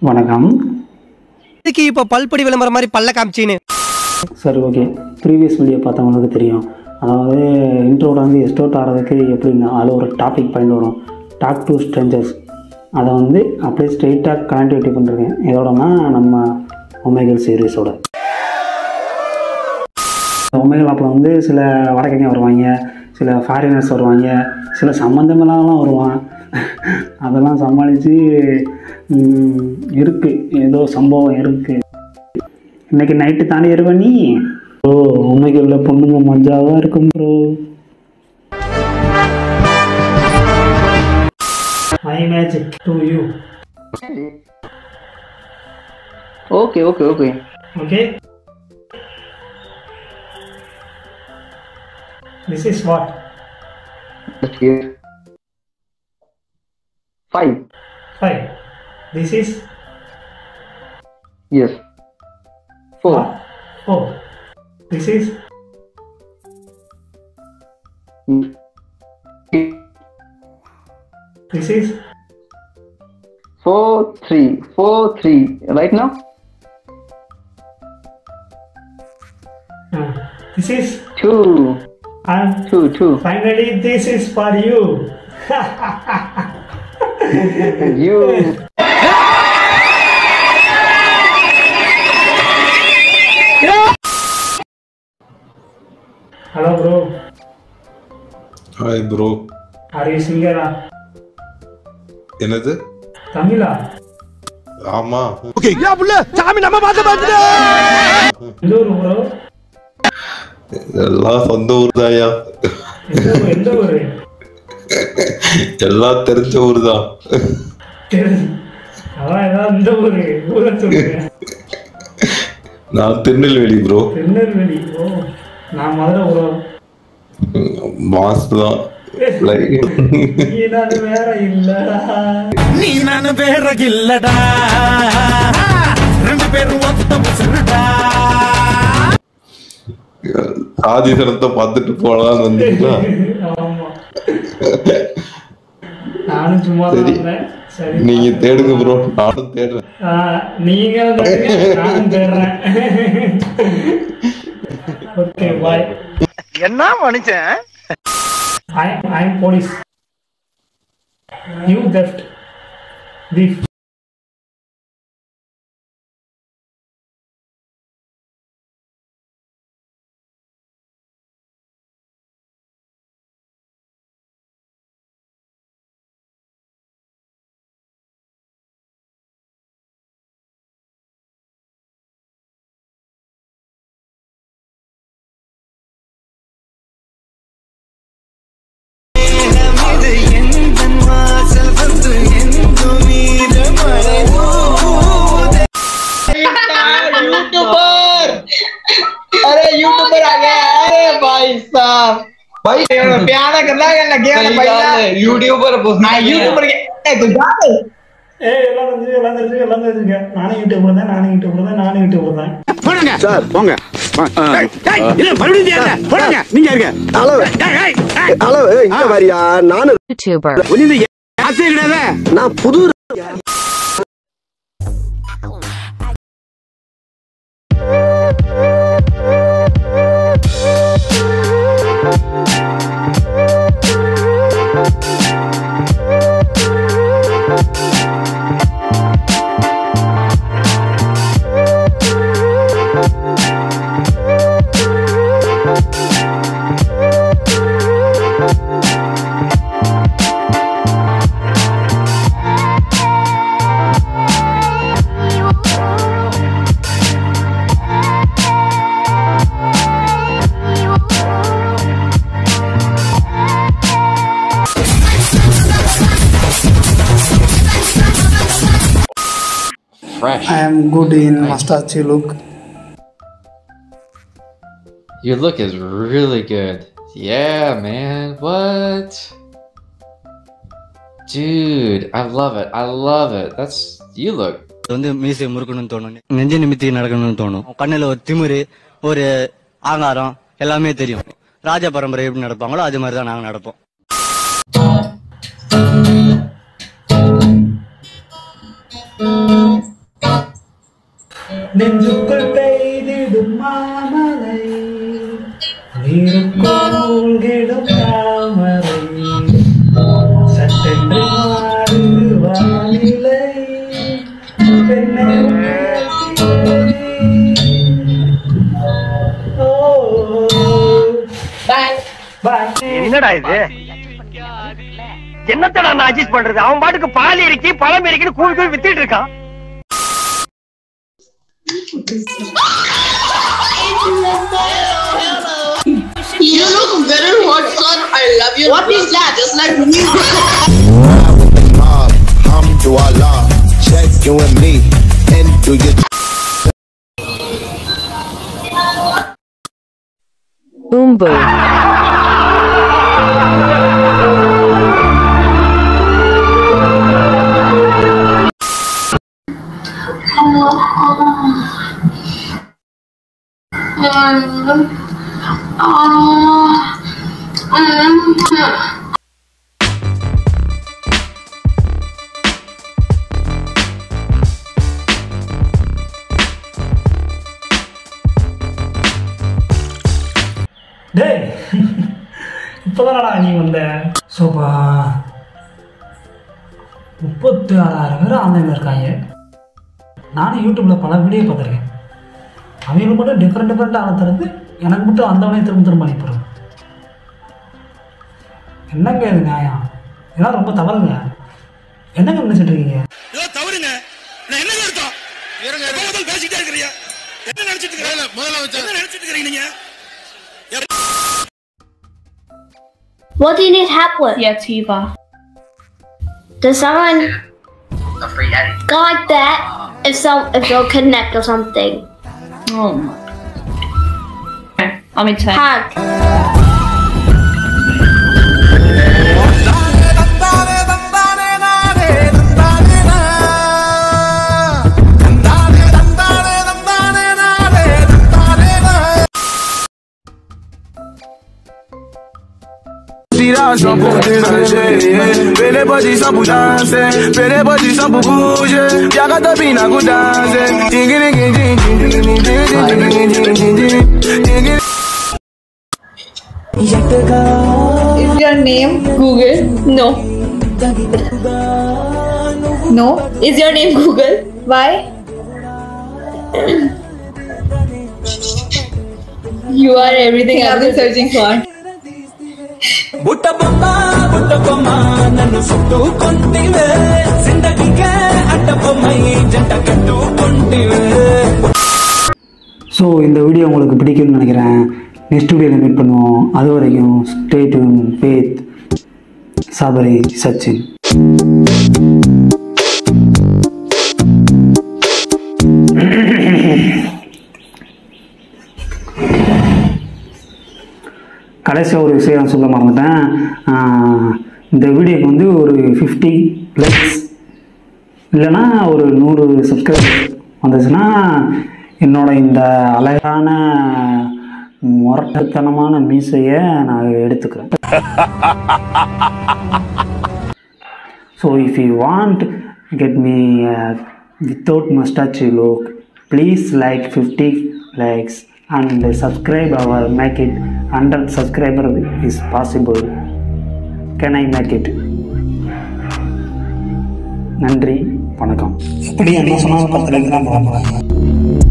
வணக்கம். இதுக்கு இப்போ பல்படி விளம்பரம் மாதிரி பல்ல காமிச்சின்னு. சரி, ஓகே. ப்ரீவியஸ் வீடியோ பார்த்தவங்களுக்கு தெரியும். அதாவது இன்ட்ரோவில் வந்து எஸ்டோட் ஆகிறதுக்கு எப்படின்னா அதில் ஒரு டாபிக் பாயிண்ட் வரும், டாக் டு ஸ்ட்ரேஞ்சர்ஸ். அதை வந்து அப்படியே ஸ்ட்ரெயிட்டாக கனெக்டிவிட்டி பண்ணிருக்கேன். எதோடனா நம்ம ஒமேகல் சீரீஸோட. ஒமேகல் அப்புறம் வந்து சில வடக்கங்க வருவாங்க, சில ஃபாரினர்ஸ் வருவாங்க, சில சம்மந்தமெல்லாம் வருவான். அதெல்லாம் சமாளித்து இருக்குது, ஏதோ சம்பவம் இருக்குது. இன்றைக்கி நைட்டு தானே இருவ நீ. ப்ரோ ஒமேகலில் பொண்ணுங்க மஜாவாக இருக்கும் bro. My magic to you. Okay. Okay. This is what? Here. 5. This is? Yes. 4. 4. This is? This is? 4, 3. Right now? This is? 2. And 2. finally this is for you. You. Hello bro. Hi bro. Are you singer? என்னது? தமிழா? ஆமா. Okay. யா புள்ள சாமி நம்ம பாத்துடா. எந்த ஊரு bro? எல்லாம் சொந்த ஊர் தாயா. எந்த ஊரு? எல்லாம் தெரிஞ்ச ஊர் தான். அதான் ஏதாவது இந்த ஊரை சொல்லுங்க. நான் திருநெல்வேலி ப்ரோ. திருநெல்வேலி. ஓ, நான் மதுரை ப்ரோ. மாஸ் தான். நீ நானு வேற இல்லடா. நீ நானு வேற இல்லடா. ரெண்டு பேரும் ஒத்த முசுடா. ஆதிசனத்தை பார்த்துட்டு போலாம் வந்துட்டா. ஆமா. நானும் சும்மா தான். சரி, நீங்க தேடுங்க ப்ரோ, நானும் தேடுறேன். நீங்க நானும் தேடுறேன். Okay bye. என்ன மனுஷன்? I'm police. You theft. Thief. अरे यूट्यूबर आ गया. अरे भाई साहब, भाई प्यारा करना है गया भाई. यूट्यूबर मैं यूट्यूबर के तो जा. எல்லாம் தெரிஞ்சுங்க. நானும் யூடியூபர் தான். போடுங்க சார், போங்க. இல்ல மறுபடியும் தேட போடுங்க. நீங்க இருங்க. அளவு இந்த மாதிரியா? நானும் யூடியூபர். நீங்க யாரே கிடையாது. நான் புது fresh. I am good in mustache look. Your look is really good. Yeah, man. What? Dude, I love it. That's you look. வந்து மீசை முறுக்கணும்னு தோணும், நெஞ்ச நிமித்தி நடக்கணும்னு தோணும், கண்ணுல ஒரு திமிரு, ஒரு ஆங்காரம் எல்லாமே தெரியும். ராஜ பரம்பரை எப்படி நடப்பாங்களோ அது மாதிரி தான் நாங்க நடப்போம். நெஞ்சுக்குள் பெய்திடும் மாமலை நீருக்கும் தாமரை சட்டென்று மாறுது வானிலை என்னடா இது? என்னத்தடா நான் அட்ஜஸ்ட் பண்றது? அவன் பாட்டுக்கு பால் இறக்கி பழம் இறக்கின்னு கூழ் கூழ் வித்திட்டு இருக்கான். You look very hot, son. I love you. What is that? It's like music. Alhamdulillah, check you and me, and do you? Boombo. டேய் இப்போதானடா நீ வந்த சோபா 36,000 பேர் ஆன்லைனில் இருக்காங்க. நானும் யூடியூப்பில் பல வீடியோ பார்த்துருக்கேன். அவங்களுக்கு மட்டும் டிஃப்ரெண்ட் ஆனத்துறது எனக்கு மட்டும் அந்தவனே திரும்ப அனுப்பிடுறேன். என்னங்க இது நியாயம்? இதெல்லாம் ரொம்ப தவறுங்க. என்னங்க நினைச்சிட்டு இருக்கீங்க? தவறுங்க. நான் என்ன அர்த்தம்? பேசிட்டே இருக்கிறீங்க. என்ன நினைச்சிட்டு இருக்கீங்க? முதல்ல என்ன நினைச்சிட்டு இருக்கீங்க நீங்க? What do you need help with? Yeah, Tiva. Does someone go like that if you'll connect or something? Oh. Let me check. Hug. Sans pour dénager, fais les bodies sans pour danser, fais les bodies sans pour bouger, y'a qu'à t'abîmer pour danser. Is your name Google? No. No. Is your name Google? Why? You are everything I've been searching for. So இந்த video உங்களுக்கு பிடிக்கும்னு நினைக்கிறேன். Next வீடியோவில் meet பண்ணுவோம். அது வரைக்கும் stay tune with சாபரி Sachin. கடைசியாக ஒரு விஷயம் சொல்ல மறந்துட்டேன். இந்த வீடியோக்கு வந்து ஒரு 50 லைக்ஸ் இல்லைன்னா ஒரு 100 சப்ஸ்கிரைபர் வந்துச்சுன்னா என்னோட இந்த அழகான முரட்டுத்தனமான மீசையை நான் எடுத்துக்கிறேன். So if you want get me without moustache look, please like 50 likes and subscribe our make it 100 subscriber is possible. Can I make it? நன்றி, வணக்கம். அப்படி என்ன சொன்னாலும் 10 லைக் தான் போட போகிறாங்க.